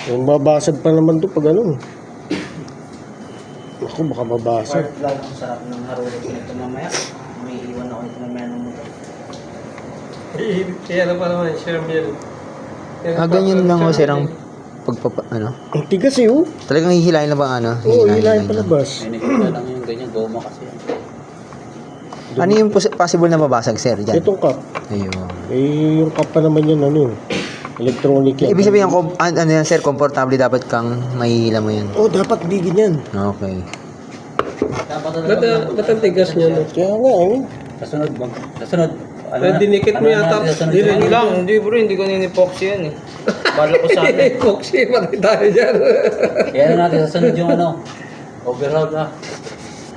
Yung mabasag pa naman to pag ano. Ako, baka mabasag. Part lang ang sarap ng harurot nito mamaya. May iwan ako nito mamaya ng motor. Kaya na pa naman, Shermel. Ganyan lang sir ang ano? Ang tigas eh, oh. Talagang hihilahin lang ba ano? Oo, hilahin palabas. May nakita lang yung ganyan, goma kasi. Ano yung possible na mabasag sir dyan? Itong cup. Ayun. Eh, yung cup pa naman yan, ano yun. Electronic yan. Ibig sabihin, ano yan sir, komportable dapat kang mahihila mo yan. Oh, dapat bigin yan. Okay. Ba't ang tigas niya? No? Kaya nga, eh. Kasunod, kasunod. Dinikit mo yata. Hindi lang. Hindi bro, hindi ko ninipoxy yan eh. Bala ko sana. Foxy, patay tayo dyan. Kaya na natin sasunod yung ano, overhaul na.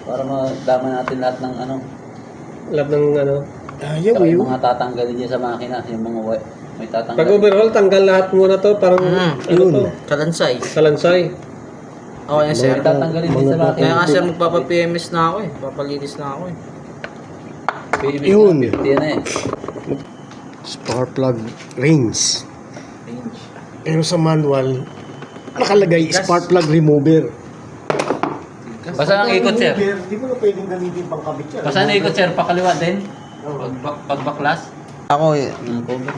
Para madama natin lahat ng ano. Lahat ng ano. Ayaw, Saka eh. yung mga tatanggalin dyan sa makina, yung mga may tatanggal. Pag overhaul, tanggal lahat muna to. Parang ano yun. to? Kalansay. Kalansay. Oo yan sir. May tatanggalin din sa makina. Kaya nga sir, magpapa-PMS na ako eh. Papalinis na ako eh. Yun. 50 yan eh. Spark plug range. Pero sa manual, nakalagay spark plug remover. Basta ang ikot sir. Di mo na pwedeng gamitin pang kabit yan. Basta ang ikot sir, pakaliwa din. Pagbaklas. Ako, Cover.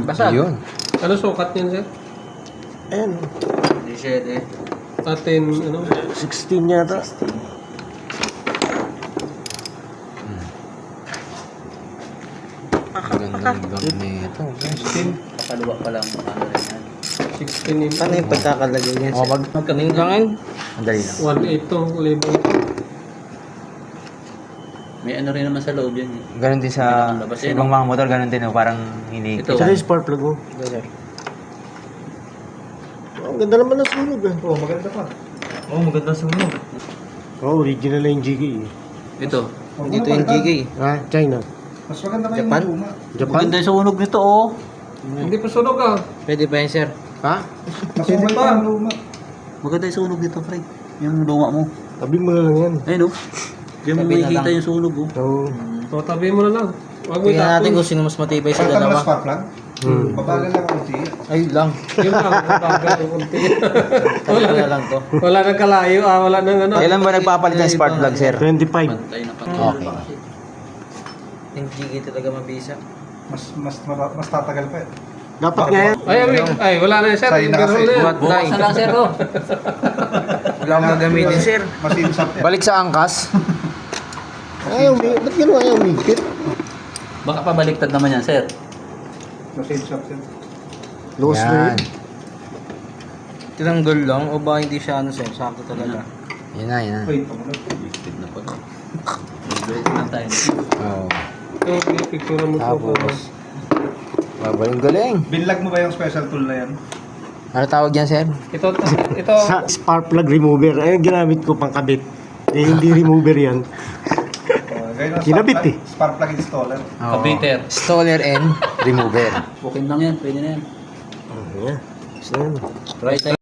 Basta. yun. Ano sukat niyan, sir? Ayan, Hindi siya eh. Atin, ano? 16 yata. Gandang bag nito. Pakaliwa pa lang. Ano rin yan. 16 yun. Ano yung pagkakalagay niya O, sir? wag. Magkaning langin. Ang dali lang. 1.8 to, label. May ano rin naman sa loob yan eh. Ganon din sa Labas sa yun, ibang mga motor, ganon din. Parang hindi. Ito. Saka yung spark plug mo. Ito sir. Ang ganda naman ng sunog ah. Oo, maganda pa. Oo, maganda sunog. Oh, original na yung GK eh. Ito. Dito yung GK. Ah, China. Mas maganda pa Japan? yung luma. Japan? Maganda yung sunog nito oh. Hindi pa sunog ah. Pwede ba yan sir? Ha? Mas okay pa yung luma. Maganda yung sunog nito, Fred. Yung luma mo. Tabi mo na lang yan. Ayun oh. Diyan mo Tabi na makikita lang. yung sunog oh. So, So, tabi mo na lang. Huwag mo Tingnan natin itapon. kung sino mas matibay sa Pagka naman dalawa. spark plug, babagal lang ako siya. Ay lang. Yun lang. Bagal ng konti. Wala na lang to. Wala nang kalayo. Wala nang ano. Kailan ba nagpapalit ng spark plug sir? 25. Pantay na pantay. Okay. Yung GK talaga mabisa. Mas tatagal pa eh. Dapat nga yan. Ay, wala na sir. Sa'yo na kasi. Overhaul na yan. Bukas na lang sir oh. Wala akong gagamitin sir. Mas insap yan. Balik sa angkas. Ayaw, ba't gano'n ayaw umigpit? Baka pabaliktad naman yan sir. Mas insap yan. Lost na Yan. yun. Tinanggol lang o ba hindi siya ano sir? Sakto talaga. Yan na, yan na. Wait, pamulat. Baliktad na pala. Baliktad na tayo. Oo. Ito, picture mo ito. Tapos, babaling galing. Binlag mo ba yung special tool na yan? Ano tawag yan sir? Ito. Sa spark plug remover. Ayun, ginamit ko pang kabit. Eh, hindi remover yan. Gaya ng Kinabit eh. Spark plug installer. Oo. Kabiter. Stoller and remover. Bukin lang yan. Pwede na yan. Ayan. Gusto na yun. Right